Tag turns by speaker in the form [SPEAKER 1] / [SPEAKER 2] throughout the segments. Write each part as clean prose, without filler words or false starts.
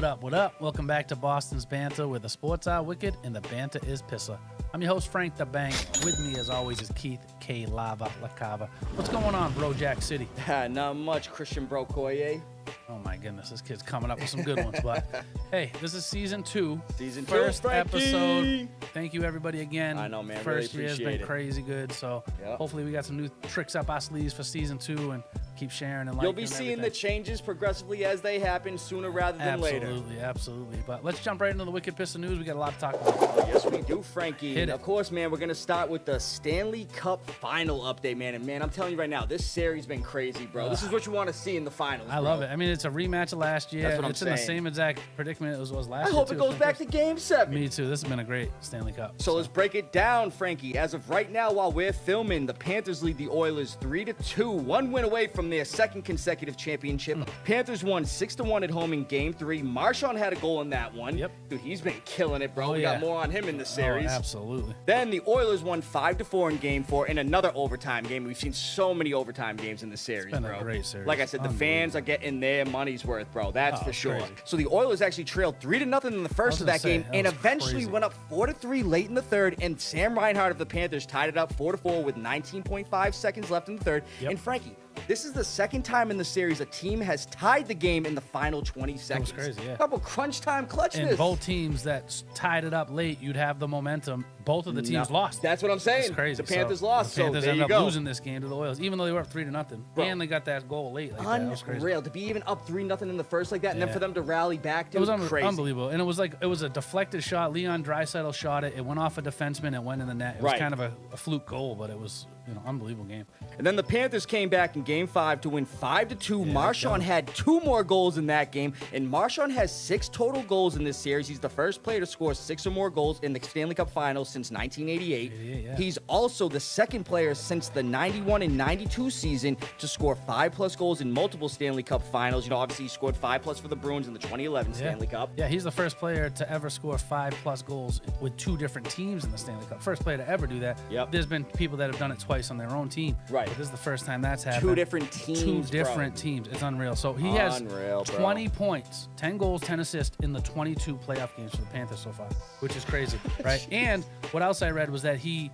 [SPEAKER 1] What up, what up? Welcome back to Boston's Banter, where the sports are wicked and the banter is Pissah. I'm your host, Frank the Bank. With me, as always, is Keith K. LaCava. What's going on, Bro Jack City?
[SPEAKER 2] Not much, Christian Brokoye.
[SPEAKER 1] Oh, my goodness. This kid's coming up with some good ones. But, hey, this is Season 2.
[SPEAKER 2] Season 2,
[SPEAKER 1] First
[SPEAKER 2] Frankie.
[SPEAKER 1] episode. Thank you, everybody, again.
[SPEAKER 2] I know, man.
[SPEAKER 1] First
[SPEAKER 2] really
[SPEAKER 1] year's
[SPEAKER 2] appreciate
[SPEAKER 1] been crazy good. So, hopefully we got some new tricks up our sleeves for Season 2 and keep sharing and liking.
[SPEAKER 2] You'll be seeing the changes progressively as they happen sooner rather than later.
[SPEAKER 1] Absolutely. But let's jump right into the Wicked Pissah news. We got a lot to talk about.
[SPEAKER 2] Oh, yes, we do, Frankie.
[SPEAKER 1] Hit it.
[SPEAKER 2] Of course, man, we're going to start with the Stanley Cup Final update, man. And, man, I'm telling you right now, this series been crazy, bro. This is what you want to see in the finals,
[SPEAKER 1] I love it. I mean, it's a rematch of last year.
[SPEAKER 2] That's what I'm
[SPEAKER 1] it's
[SPEAKER 2] saying.
[SPEAKER 1] in the same exact predicament as was last year.
[SPEAKER 2] I hope it goes back to Game 7.
[SPEAKER 1] Me too. This has been a great Stanley Cup.
[SPEAKER 2] So let's break it down, Frankie. As of right now, while we're filming, the Panthers lead the Oilers 3-2, one win away from their second consecutive championship. Panthers won 6-1 at home in Game 3. Marchand had a goal in that one.
[SPEAKER 1] Yep.
[SPEAKER 2] Dude, he's been killing it, bro. We got more on him in the series.
[SPEAKER 1] Oh, absolutely.
[SPEAKER 2] Then the Oilers won 5-4 in Game 4 in another overtime game. We've seen so many overtime games in the series,
[SPEAKER 1] It's been
[SPEAKER 2] bro.
[SPEAKER 1] a great series.
[SPEAKER 2] Like I said, the fans are getting their money's worth, bro. That's for sure.
[SPEAKER 1] Crazy.
[SPEAKER 2] So the Oilers actually trailed 3-0 in the first of that game, and eventually went up 4-3 late in the third. And Sam Reinhart of the Panthers tied it up 4-4 with 19.5 seconds left in the third.
[SPEAKER 1] Yep.
[SPEAKER 2] And Frankie, this is the second time in the series a team has tied the game in the final 20 seconds.
[SPEAKER 1] That was crazy, yeah.
[SPEAKER 2] Couple crunch time clutchness.
[SPEAKER 1] And both teams that tied it up late, you'd have the momentum. Both of the teams lost.
[SPEAKER 2] That's what I'm saying.
[SPEAKER 1] It's crazy.
[SPEAKER 2] The Panthers lost.
[SPEAKER 1] The Panthers
[SPEAKER 2] so there you
[SPEAKER 1] ended
[SPEAKER 2] go.
[SPEAKER 1] up losing this game to the Oilers, even though they were up 3-0. And they got that goal late. Like that. That was crazy.
[SPEAKER 2] Unreal. To be even up 3-0 in the first like that, and then for them to rally back, dude,
[SPEAKER 1] it was
[SPEAKER 2] crazy.
[SPEAKER 1] unbelievable. And it was a deflected shot. Leon Draisaitl shot it. It went off a defenseman. It went in the net. It was kind of a fluke goal, but it was unbelievable game.
[SPEAKER 2] And then the Panthers came back in Game 5 to win 5-2. Marchand had 2 more goals in that game, and Marchand has 6 total goals in this series. He's the first player to score 6 or more goals in the Stanley Cup Finals since 1988. He's also the second player since the 91 and 92 season to score 5+ goals in multiple Stanley Cup Finals. Obviously he scored 5+ for the Bruins in the 2011 Stanley Cup.
[SPEAKER 1] Yeah, he's the first player to ever score 5+ goals with 2 different teams in the Stanley Cup. First player to ever do that.
[SPEAKER 2] Yep.
[SPEAKER 1] There's been people that have done it twice on their own team.
[SPEAKER 2] Right.
[SPEAKER 1] But this is the first time that's happened.
[SPEAKER 2] 2 different teams,
[SPEAKER 1] teams. It's unreal. So he has 20 points, 10 goals, 10 assists in the 22 playoff games for the Panthers so far, which is crazy, right? And what else I read was that he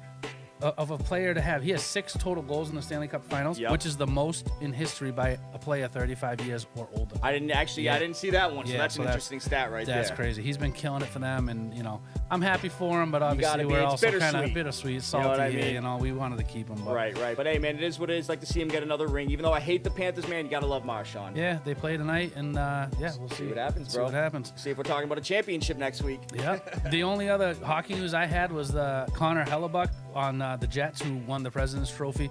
[SPEAKER 1] has 6 total goals in the Stanley Cup Finals, which is the most in history by a player 35 years or older.
[SPEAKER 2] I didn't see that one, so that's an interesting stat right there.
[SPEAKER 1] That's crazy. He's been killing it for them, and I'm happy for him, but obviously we're also kind of bittersweet, salty.
[SPEAKER 2] You know what I mean?
[SPEAKER 1] We wanted to keep him. But.
[SPEAKER 2] Right. But hey, man, it is what it is. Like to see him get another ring, even though I hate the Panthers, man. You gotta love Marchand.
[SPEAKER 1] Yeah, they play tonight, and we'll see
[SPEAKER 2] what happens, bro.
[SPEAKER 1] See what happens.
[SPEAKER 2] See if we're talking about a championship next week.
[SPEAKER 1] Yeah. The only other hockey news I had was the Connor Hellebuck on the Jets, who won the President's Trophy,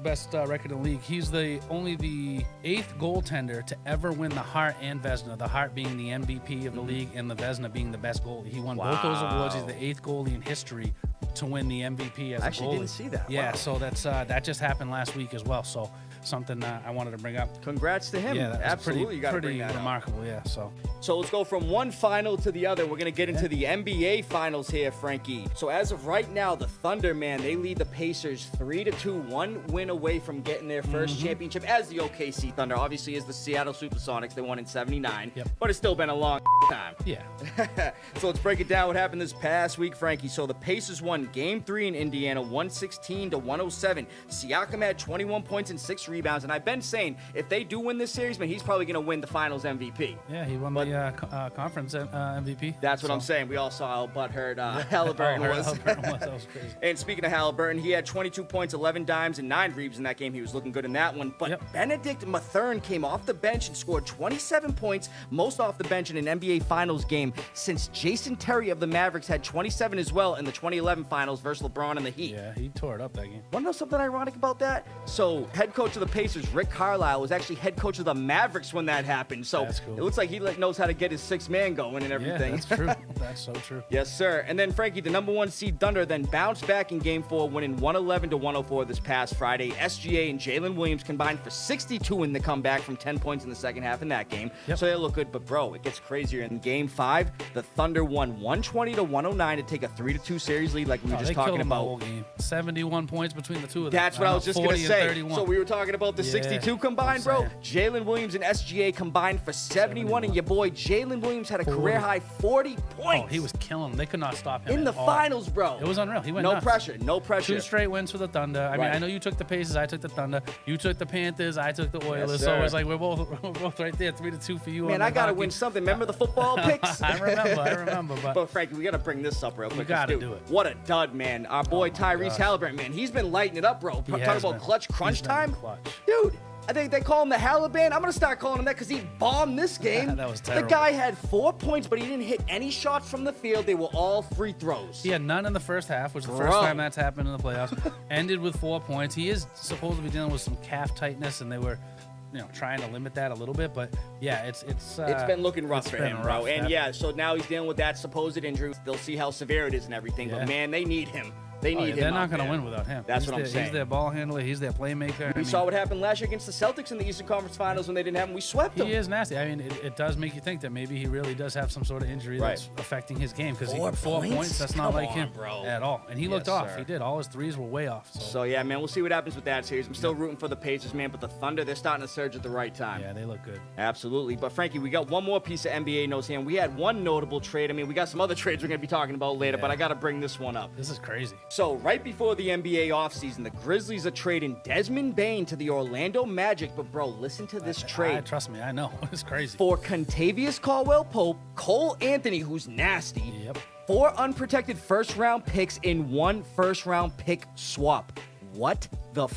[SPEAKER 1] best record in the league. He's only the 8th goaltender to ever win the Hart and Vezina. The Hart being the MVP of the league, and the Vezina being the best goalie. He won both those awards. He's the 8th goalie in history to win the MVP as a goalie.
[SPEAKER 2] I actually didn't see that.
[SPEAKER 1] Yeah, so that just happened last week as well. So something I wanted to bring up.
[SPEAKER 2] Congrats to him.
[SPEAKER 1] Yeah,
[SPEAKER 2] absolutely. You got to bring that
[SPEAKER 1] remarkable.
[SPEAKER 2] up.
[SPEAKER 1] Yeah.
[SPEAKER 2] So let's go from one final to the other. We're gonna get into the NBA Finals here, Frankie. So as of right now, the Thunder, man, they lead the Pacers 3-2, one win away from getting their first championship as the OKC Thunder. Obviously, is the Seattle SuperSonics. They won in '79, but it's still been a long time.
[SPEAKER 1] Yeah.
[SPEAKER 2] So let's break it down. What happened this past week, Frankie? So the Pacers won Game 3 in Indiana, 116-107. Siakam had 21 points and 6 rebounds, and I've been saying if they do win this series, man, he's probably gonna win the Finals MVP.
[SPEAKER 1] Yeah, he won the conference MVP.
[SPEAKER 2] That's what I'm saying. We all saw how butthurt Halliburton was.
[SPEAKER 1] That was crazy.
[SPEAKER 2] And speaking of Halliburton, he had 22 points, 11 dimes, and 9 rebounds in that game. He was looking good in that one. But Benedict Mathurin came off the bench and scored 27 points, most off the bench in an NBA Finals game since Jason Terry of the Mavericks had 27 as well in the 2011 Finals versus LeBron and the Heat.
[SPEAKER 1] Yeah, he tore it up that game.
[SPEAKER 2] Want to know something ironic about that? So, head coach of the Pacers, Rick Carlisle, was actually head coach of the Mavericks when that happened. So,
[SPEAKER 1] cool.
[SPEAKER 2] It looks like he knows how to get his 6th man going and everything.
[SPEAKER 1] Yeah, that's true. That's so true.
[SPEAKER 2] Yes, sir. And then, Frankie, the number 1 seed Thunder then bounced back in Game 4, winning 111-104 this past Friday. SGA and Jalen Williams combined for 62 in the comeback from 10 points in the second half in that game. So they look good. But, bro, it gets crazier. In Game 5, the Thunder won 120-109 to take a 3-2 series lead, like like we were just
[SPEAKER 1] they killed
[SPEAKER 2] talking
[SPEAKER 1] him the
[SPEAKER 2] about.
[SPEAKER 1] whole game. 71 points between the two of them.
[SPEAKER 2] That's what I was just going to
[SPEAKER 1] 40 and
[SPEAKER 2] say.
[SPEAKER 1] 31.
[SPEAKER 2] So we were talking about the 62 combined, bro. Jalen Williams and SGA combined for 71, and your boy Jalen Williams had a career-high 40 points.
[SPEAKER 1] Oh, he was killing them. They could not stop him
[SPEAKER 2] in the finals, bro.
[SPEAKER 1] It was unreal. He went
[SPEAKER 2] no
[SPEAKER 1] nuts.
[SPEAKER 2] pressure, no pressure.
[SPEAKER 1] 2 straight wins for the Thunder. I mean, I know you took the Pacers, I took the Thunder. You took the Panthers, I took the Oilers.
[SPEAKER 2] Yes,
[SPEAKER 1] so
[SPEAKER 2] sir.
[SPEAKER 1] it's like we're both right there, 3-2 for you.
[SPEAKER 2] Man, I gotta win something. Remember the football picks?
[SPEAKER 1] I remember.
[SPEAKER 2] But Frankie, we gotta bring this up real quick.
[SPEAKER 1] We gotta do it.
[SPEAKER 2] What a dud, man. Our boy Tyrese Halliburton, man, he's been lighting it up, bro. Talking about clutch crunch time, dude. I think they call him the Halliburton. I'm gonna start calling him that because he bombed this game.
[SPEAKER 1] That was terrible.
[SPEAKER 2] The guy had 4 points, but he didn't hit any shots from the field. They were all free throws.
[SPEAKER 1] He had none in the first half, which is the first time that's happened in the playoffs. Ended with 4 points. He is supposed to be dealing with some calf tightness, and they were, trying to limit that a little bit. But yeah, it's
[SPEAKER 2] been looking rough for him, bro. And
[SPEAKER 1] yeah,
[SPEAKER 2] so now he's dealing with that supposed injury. They'll see how severe it is and everything. But man, they need him. They need him.
[SPEAKER 1] They're not going to win without him.
[SPEAKER 2] That's what I'm saying.
[SPEAKER 1] He's their ball handler. He's their playmaker.
[SPEAKER 2] We saw what happened last year against the Celtics in the Eastern Conference Finals when they didn't have him. We swept them.
[SPEAKER 1] He is nasty. I mean, it does make you think that maybe he really does have some sort of injury that's affecting his game because 4 points. That's not like him at all. And he looked off. He did. All his threes were way off.
[SPEAKER 2] So yeah, man, we'll see what happens with that series. I'm still rooting for the Pacers, man, but the Thunder, they're starting to surge at the right time.
[SPEAKER 1] Yeah, they look good.
[SPEAKER 2] Absolutely. But Frankie, we got one more piece of NBA news here. And we had one notable trade. I mean, we got some other trades we're going to be talking about later, but I got to bring this one up.
[SPEAKER 1] This is crazy.
[SPEAKER 2] So right before the NBA offseason, the Grizzlies are trading Desmond Bane to the Orlando Magic. But bro, listen to this trade.
[SPEAKER 1] Trust me, I know. It's crazy.
[SPEAKER 2] For Contavious Caldwell-Pope, Cole Anthony, who's nasty.
[SPEAKER 1] Yep.
[SPEAKER 2] 4 unprotected first-round picks in 1 first-round pick swap. What the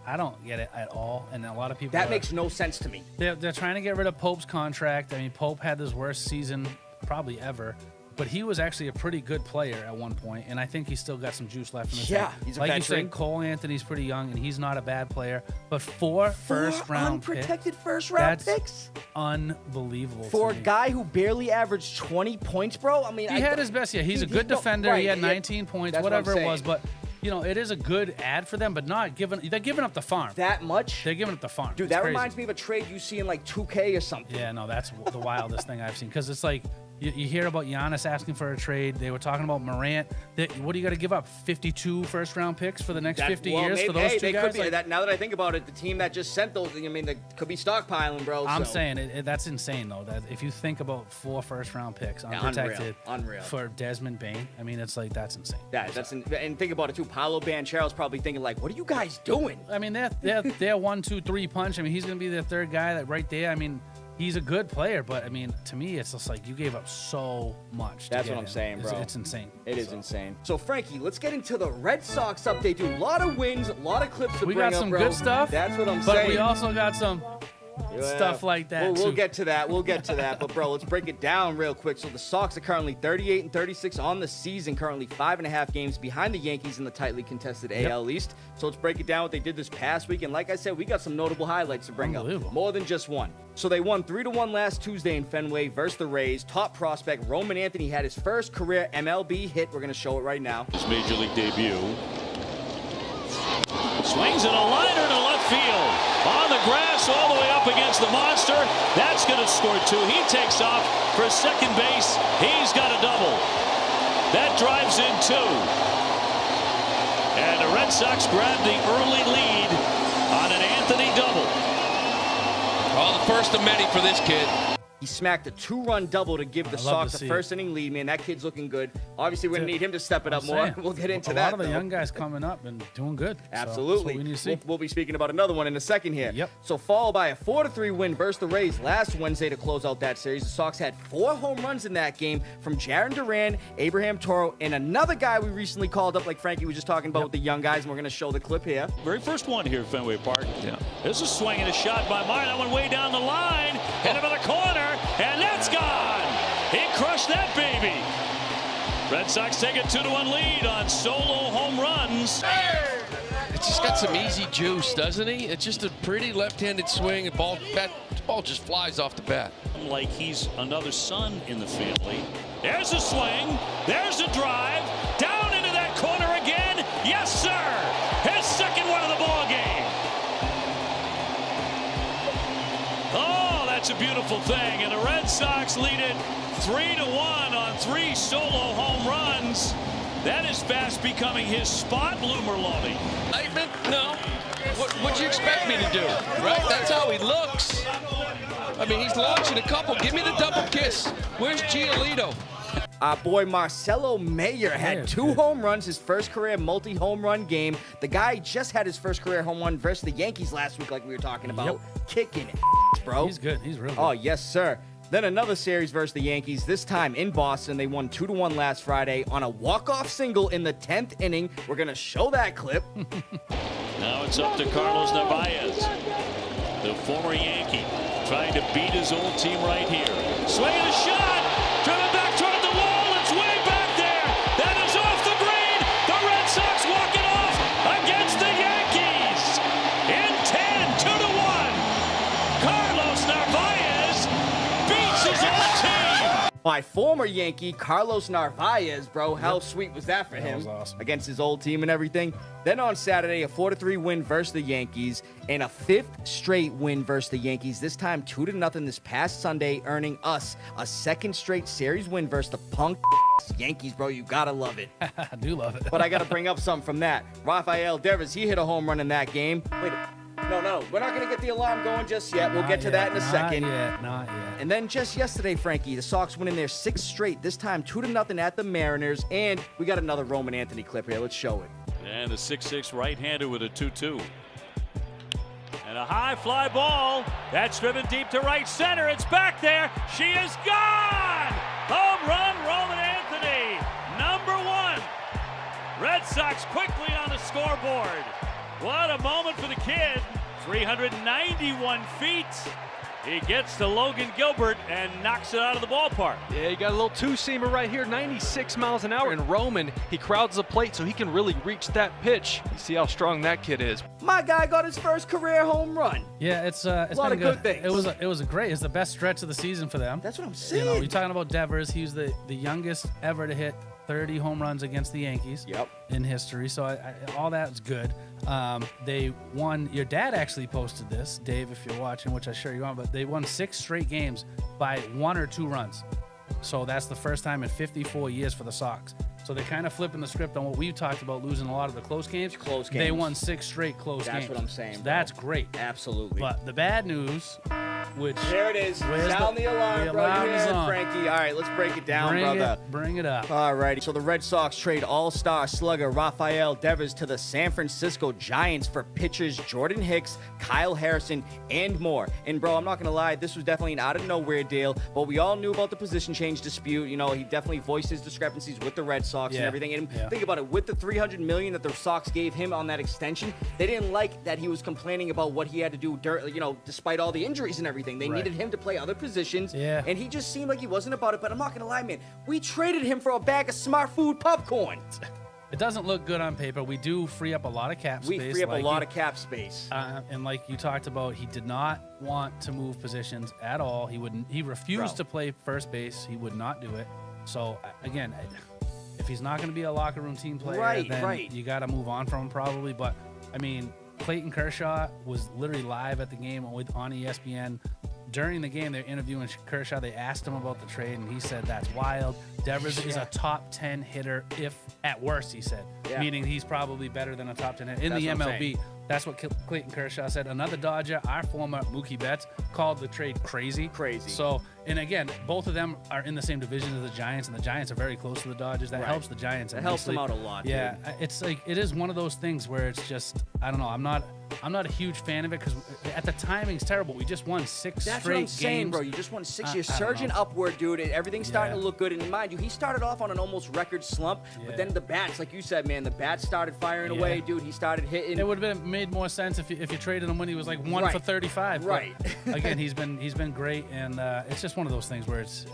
[SPEAKER 1] I don't get it at all, and a lot of people.
[SPEAKER 2] That makes no sense to me.
[SPEAKER 1] They're trying to get rid of Pope's contract. I mean, Pope had his worst season probably ever, but he was actually a pretty good player at one point, and I think he's still got some juice left in the tank.
[SPEAKER 2] He's a
[SPEAKER 1] like
[SPEAKER 2] veteran.
[SPEAKER 1] you said, Cole Anthony's pretty young, and he's not a bad player. But 4 first-round
[SPEAKER 2] unprotected first-round picks.
[SPEAKER 1] Unbelievable.
[SPEAKER 2] For a guy who barely averaged 20 points, bro. I mean,
[SPEAKER 1] he had his best. Yeah, he's a good defender. He had 19 points, whatever it was, but. It is a good ad for them, but they're giving up the farm.
[SPEAKER 2] That much?
[SPEAKER 1] They're giving up the farm.
[SPEAKER 2] Dude, that reminds me of a trade you see in like 2K or something.
[SPEAKER 1] Yeah, no, that's the wildest thing I've seen. Because it's like, you hear about Giannis asking for a trade. They were talking about Morant. What do you got to give up? 52 first-round picks for the next 50 years for those two guys?
[SPEAKER 2] Could be. Now that I think about it, the team that just sent those, I mean, they could be stockpiling, bro.
[SPEAKER 1] I'm saying that's insane, though. That if you think about 4 first-round picks unprotected for Desmond Bane, I mean, it's like that's insane.
[SPEAKER 2] And think about it too. Paolo Banchero's probably thinking like, what are you guys doing?
[SPEAKER 1] I mean, they're 1, 2, 3 punch. I mean, he's gonna be the third guy that right there. I mean. He's a good player, but I mean, to me, it's just like you gave up so much.
[SPEAKER 2] That's what I'm saying, bro.
[SPEAKER 1] It's insane.
[SPEAKER 2] It is insane. So, Frankie, let's get into the Red Sox update, dude. A lot of wins, a lot of clips to bring up, bro.
[SPEAKER 1] We got some good stuff.
[SPEAKER 2] That's what I'm saying.
[SPEAKER 1] But we also got some stuff like that.
[SPEAKER 2] We'll get to that. But, bro, let's break it down real quick. So, the Sox are currently 38-36 on the season, currently 5.5 games behind the Yankees in the tightly contested AL East. So, let's break it down what they did this past week. And like I said, we got some notable highlights to bring up. More than just one. So, they won 3-1 last Tuesday in Fenway versus the Rays. Top prospect Roman Anthony had his first career MLB hit. We're going to show it right now.
[SPEAKER 3] His major league debut. Swings in a liner to left field. On the grass all the way up against the monster. That's going to score 2. He takes off for second base. He's got a double. That drives in 2. And the Red Sox grab the early lead on an Anthony double.
[SPEAKER 4] Well, the first of many for this kid.
[SPEAKER 2] He smacked a 2-run double to give the Sox the first inning lead, man. That kid's looking good. Obviously, we're going to need him to step it up more. We'll get into that.
[SPEAKER 1] A lot of the young guys coming up and doing good.
[SPEAKER 2] Absolutely.
[SPEAKER 1] So we need to see.
[SPEAKER 2] We'll be speaking about another one in a second here.
[SPEAKER 1] Yep.
[SPEAKER 2] So followed by a 4-3 win versus the Rays last Wednesday to close out that series. The Sox had 4 home runs in that game from Jarren Duran, Abraham Toro, and another guy we recently called up, like Frankie was just talking about with the young guys, and we're going to show the clip here.
[SPEAKER 3] Very first one here at Fenway Park. Yeah. This is a swing and a shot by Miley. That one way down the line. Hit him in the corner, and that's gone. He crushed that baby. Red Sox take a 2-1 lead on solo home runs.
[SPEAKER 4] It's just got some easy juice, doesn't he? It's just a pretty left-handed swing. Ball just flies off the bat.
[SPEAKER 3] Like he's another son in the family. There's a swing. There's a drive. Down into that corner again. Yes, sir. His second one of the ball game. Oh, that's a beautiful thing. And the Red Sox lead it 3-1 on 3 solo home runs. That is fast becoming his spot, Lou Merloni.
[SPEAKER 4] Lightman? No. What'd you expect me to do? Right? That's how he looks. I mean, he's launching a couple. Give me the double kiss. Where's Giolito?
[SPEAKER 2] Our boy Marcelo Mayer had 2 home runs, his first career multi-home run game. The guy just had his first career home run versus the Yankees last week, like we were talking about. Kicking it, bro.
[SPEAKER 1] He's good. He's real good.
[SPEAKER 2] Oh, yes, sir. Then another series versus the Yankees, this time in Boston. They won 2-1 last Friday on a walk-off single in the 10th inning. We're going to show that clip.
[SPEAKER 3] Now it's up to Carlos Narvaez, the former Yankee, trying to beat his old team right here. Swinging a shot, driven back toward the wall. It's way back there. That is off the green. The Red Sox walk it off against the Yankees in 10, 2-1. Carlos Narvaez beats his old team.
[SPEAKER 2] By former Yankee Carlos Narvaez, bro. How sweet was that for him?
[SPEAKER 1] Was awesome.
[SPEAKER 2] Against his old team and everything. Then on Saturday, a 4-3 win versus the Yankees and a 5th straight win versus the Yankees. This time 2-0 this past Sunday, earning us a 2nd straight series win versus the punk Yankees, bro. You gotta love it.
[SPEAKER 1] I do love it.
[SPEAKER 2] But I gotta bring up something from that. Rafael Devers, he hit a home run in that game. Wait, no, we're not gonna get the alarm going just yet. We'll get to that in a second.
[SPEAKER 1] Not yet.
[SPEAKER 2] And then just yesterday, Frankie, the Sox winning their 6th straight, this time 2-0 at the Mariners. And we got another Roman Anthony clip here. Let's show it.
[SPEAKER 3] And the 6'6" right-hander with a 2-2. And a high fly ball. That's driven deep to right center. It's back there. She is gone. Home run, Roman Anthony. Number 1. Red Sox quickly on the scoreboard. What a moment for the kid. 391 feet. He gets to Logan Gilbert and knocks it out of the ballpark.
[SPEAKER 5] Yeah, you got a little two-seamer right here, 96 miles an hour. And Roman, he crowds the plate so he can really reach that pitch. You see how strong that kid is.
[SPEAKER 2] My guy got his first career home run.
[SPEAKER 1] Yeah, it's
[SPEAKER 2] a lot
[SPEAKER 1] been
[SPEAKER 2] of good things.
[SPEAKER 1] It was a great. It's the best stretch of the season for them.
[SPEAKER 2] That's what I'm saying.
[SPEAKER 1] You know, you're talking about Devers. He was the youngest ever to hit 30 home runs against the Yankees.
[SPEAKER 2] Yep.
[SPEAKER 1] In history. So all that's good. They won. Your dad actually posted this, Dave, if you're watching, which I'm sure you are. But they won 6 straight games by 1 or 2 runs. So that's the first time in 54 years for the Sox. So they're kind of flipping the script on what we talked about, losing a lot of the close games.
[SPEAKER 2] Close games.
[SPEAKER 1] They won 6 straight close games.
[SPEAKER 2] That's what I'm saying.
[SPEAKER 1] So that's great.
[SPEAKER 2] Absolutely.
[SPEAKER 1] But the bad news, which
[SPEAKER 2] there it is.
[SPEAKER 1] Where's
[SPEAKER 2] Sound the alarm, bro.
[SPEAKER 1] alarm
[SPEAKER 2] You
[SPEAKER 1] is
[SPEAKER 2] hear it,
[SPEAKER 1] on.
[SPEAKER 2] Frankie. All right, let's break it down, brother.
[SPEAKER 1] Bring it up.
[SPEAKER 2] All righty. So the Red Sox trade all-star slugger Rafael Devers to the San Francisco Giants for pitchers Jordan Hicks, Kyle Harrison, and more. And, bro, I'm not going to lie, this was definitely an out-of-nowhere deal, but we all knew about the position change dispute. You know, he definitely voiced his discrepancies with the Red Sox and everything. And think about it, with the $300 million that the Sox gave him on that extension, they didn't like that he was complaining about what he had to do, despite all the injuries and everything. They needed him to play other positions, and he just seemed like he wasn't about it. But I'm not gonna lie, man, we traded him for a bag of Smart Food popcorn.
[SPEAKER 1] It doesn't look good on paper. We do free up a lot of cap space.
[SPEAKER 2] We free up a lot of cap space.
[SPEAKER 1] And like you talked about, he did not want to move positions at all. He refused to play first base. He would not do it. So again, if he's not going to be a locker room team player, then you got to move on from him probably. But I mean, Clayton Kershaw was literally live at the game on ESPN. During the game, they're interviewing Kershaw. They asked him about the trade, and he said that's wild. Devers is a top 10 hitter, if at worst, he said. Meaning he's probably better than a top 10 hitter in the MLB. That's what Clayton Kershaw said. Another Dodger, our former Mookie Betts, called the trade crazy. So, and again, both of them are in the same division as the Giants, and the Giants are very close to the Dodgers. That helps the Giants.
[SPEAKER 2] It helps them out a lot.
[SPEAKER 1] Yeah,
[SPEAKER 2] dude.
[SPEAKER 1] it's like it is one of those things where it's just, I don't know. I'm not a huge fan of it because at the timing's terrible. We just won 6 straight games.
[SPEAKER 2] That's what I'm saying, bro. You just won 6. You're surging upward, dude. Everything's starting to look good. And mind you, he started off on an almost record slump, but then the bats, like you said, man, the bats started firing away, dude. He started hitting.
[SPEAKER 1] It would have made more sense if you traded him when he was like 1 for 35.
[SPEAKER 2] Right.
[SPEAKER 1] But again, he's been great, and it's just one of those things where it's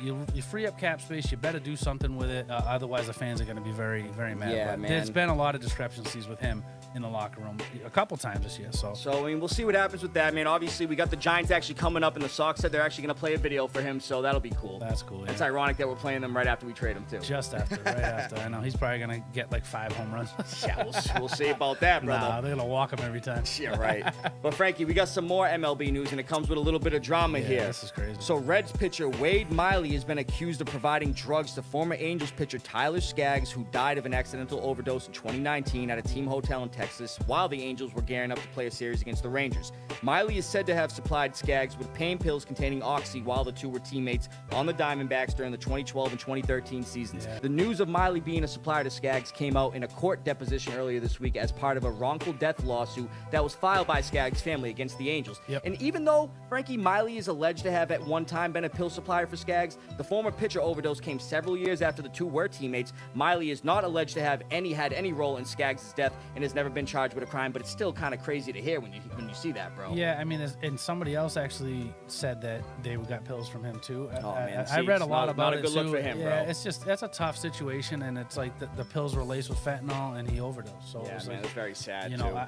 [SPEAKER 1] you free up cap space. You better do something with it. Otherwise, the fans are going to be very, very mad.
[SPEAKER 2] Yeah,
[SPEAKER 1] but
[SPEAKER 2] man.
[SPEAKER 1] There's been a lot of discrepancies with him in the locker room a couple times this year. So
[SPEAKER 2] I mean, we'll see what happens with that, man. Obviously, we got the Giants actually coming up, and the Sox said they're actually going to play a video for him, so that'll be cool.
[SPEAKER 1] That's cool. Yeah.
[SPEAKER 2] It's ironic that we're playing them right after we trade him, too.
[SPEAKER 1] Just after, right after. I know he's probably going to get like 5 home runs.
[SPEAKER 2] Yeah, we'll see about that, brother.
[SPEAKER 1] Nah, they're going to walk him every time.
[SPEAKER 2] Yeah, right. But Frankie, we got some more MLB news, and it comes with a little bit of drama here.
[SPEAKER 1] This is crazy.
[SPEAKER 2] So Reds pitcher Wade Miley has been accused of providing drugs to former Angels pitcher Tyler Skaggs, who died of an accidental overdose in 2019 at a team hotel in Texas while the Angels were gearing up to play a series against the Rangers. Miley is said to have supplied Skaggs with pain pills containing oxy while the two were teammates on the Diamondbacks during the 2012 and 2013 seasons. Yeah. The news of Miley being a supplier to Skaggs came out in a court deposition earlier this week as part of a wrongful death lawsuit that was filed by Skaggs' family against the Angels.
[SPEAKER 1] Yep.
[SPEAKER 2] And even though, Frankie, Miley is alleged to have at one time been a pill supplier for Skaggs, the former pitcher overdose came several years after the two were teammates. Miley is not alleged to have had any role in Skaggs' death and has never been charged with a crime, but it's still kind of crazy to hear when you see that, bro.
[SPEAKER 1] Yeah, I mean, and somebody else actually said that they got pills from him too.
[SPEAKER 2] Oh, man.
[SPEAKER 1] I read a lot about it.
[SPEAKER 2] Not a good look for him, bro.
[SPEAKER 1] Yeah, it's just, that's a tough situation, and it's like the pills were laced with fentanyl, and he overdosed. So
[SPEAKER 2] yeah,
[SPEAKER 1] it was
[SPEAKER 2] man,
[SPEAKER 1] like,
[SPEAKER 2] it's very sad,
[SPEAKER 1] you
[SPEAKER 2] too.
[SPEAKER 1] know,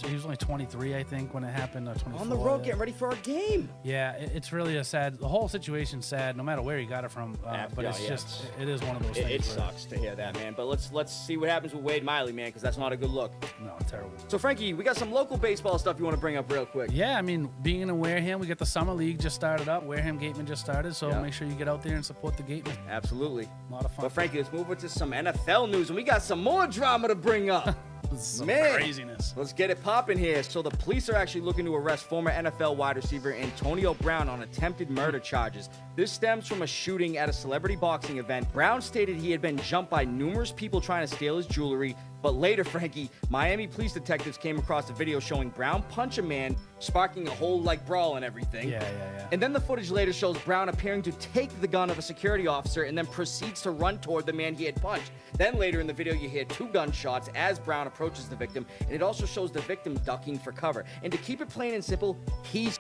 [SPEAKER 1] he was only 23, I think, when it happened, or 24.
[SPEAKER 2] On the road, getting ready for our game.
[SPEAKER 1] Yeah, it's really a sad, the whole situation's sad, no matter where he got it from, but it's just, it is one of those things.
[SPEAKER 2] It sucks to hear that, man, but let's see what happens with Wade Miley, man, because that's not a good look.
[SPEAKER 1] No, terrible.
[SPEAKER 2] So, Frankie, we got some local baseball stuff you want to bring up real quick.
[SPEAKER 1] Yeah, I mean, being in Wareham, we got the Summer League just started up. Wareham Gateman just started, so make sure you get out there and support the Gateman.
[SPEAKER 2] Absolutely.
[SPEAKER 1] A lot of fun.
[SPEAKER 2] But, Frankie, let's move into some NFL news, and we got some more drama to bring up.
[SPEAKER 1] Some
[SPEAKER 2] Man,
[SPEAKER 1] craziness.
[SPEAKER 2] Let's get it popping here. So the police are actually looking to arrest former NFL wide receiver Antonio Brown on attempted murder charges. This stems from a shooting at a celebrity boxing event. Brown stated he had been jumped by numerous people trying to steal his jewelry. But later, Frankie, Miami police detectives came across a video showing Brown punch a man, sparking a whole brawl and everything.
[SPEAKER 1] Yeah.
[SPEAKER 2] And then the footage later shows Brown appearing to take the gun of a security officer and then proceeds to run toward the man he had punched. Then later in the video, you hear 2 gunshots as Brown approaches the victim, and it also shows the victim ducking for cover. And to keep it plain and simple, he's